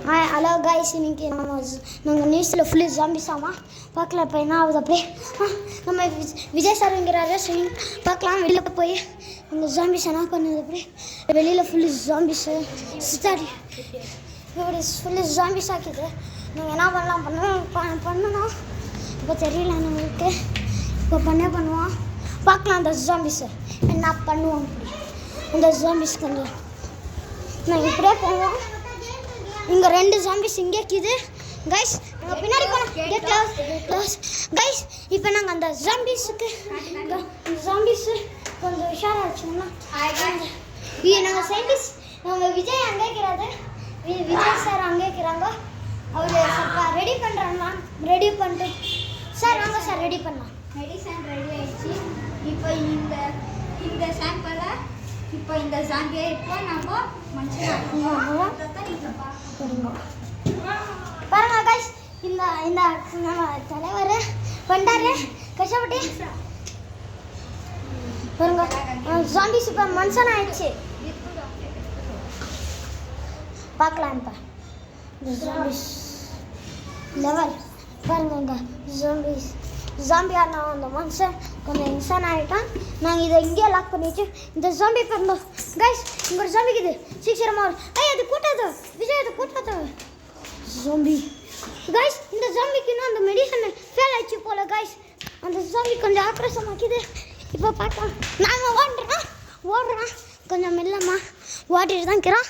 Hello guys, இன்னைக்கு நாங்கள் நியூஸில் ஃபுல்லு ஜாம்பிஸாமா பார்க்கலாம். இப்போ என்ன ஆகுது அப்படியே நம்ம விஜய் சாருங்கிறாரு. சரி பார்க்கலாம். வெளியில் போய் அந்த ஜாம்பிஸ் என்ன பண்ணுது அப்படியே வெளியில் ஃபுல்லு ஜாம்பிஸு ஸ்டாடி இப்படி ஃபுல்லு ஜாம்பிஸ் ஆக்கிது. நீங்கள் என்ன பண்ணணும் இப்போ தெரியல நம்மளுக்கு. இப்போ பண்ணுவோம் பார்க்கலாம். அந்த ஜாம்பிஸை என்ன பண்ணுவோம் அப்படி அந்த ஜாம்பிஸ் கொஞ்சம் நாங்கள் இப்படியே போவோம். இங்கே 2 ஜாம்பிஸ் இங்கே இருக்குது கைஸ். நாங்கள் பின்னாடி போனோம் கைஸ். இப்போ நாங்கள் அந்த ஜாம்பிஸுக்கு கொஞ்சம் உஷாராக வச்சோம்னா நாங்கள் சயின்டிஸ்ட் நம்ம விஜய் அங்கே இருக்கிறாரு. விஜய் சார் அங்கே இருக்கிறாங்க. அவர் ಸ್ವಲ್ಪ ரெடி பண்ணிட்டு சார் வாங்க சார் ரெடி பண்ணலாம். மெடிசன் ரெடி ஆயிடுச்சு. இப்போ இந்த சாம்பிளை இப்போ இந்த ஜாம்பியை இப்போ நம்ம பாருங்க கைஸ். இந்த நம்ம தலைவர் பண்ணாரு கஷ்டப்பட்டு பாருங்க. ஜாம்பிஸ் இப்போ மனுஷன் ஆயிடுச்சு. பார்க்கலாம் இப்போ ஜாம்பிஸ் லெவல் பாருங்க. இங்கே ஜாம்பியான அந்த மனுஷன் கொஞ்சம் இன்சான் ஆகிட்டான். நாங்கள் இதை இங்கேயே லாக் பண்ணிட்டு இந்த ஜாம்பி பாருங்க கைஸ். இங்கே ஒரு ஜாம்பிக்கு இது சீக்கிரமாக வரும். அது கூட்டாது விஜய், அது கூட்டாது ஜாம்பி கைஸ். இந்த ஜாம்பிக்கு இன்னும் அந்த மெடிசன் ஃபெயில் ஆயிடுச்சு போல கைஸ். அந்த ஜாம்பி கொஞ்சம் ஆக்ரோஷமாக்கிது. இப்போ பார்க்கலாம். நாங்கள் ஓடுறோம் கொஞ்சம் மெல்லமாக ஓட்டிட்டு தான் இருக்கிறோம்.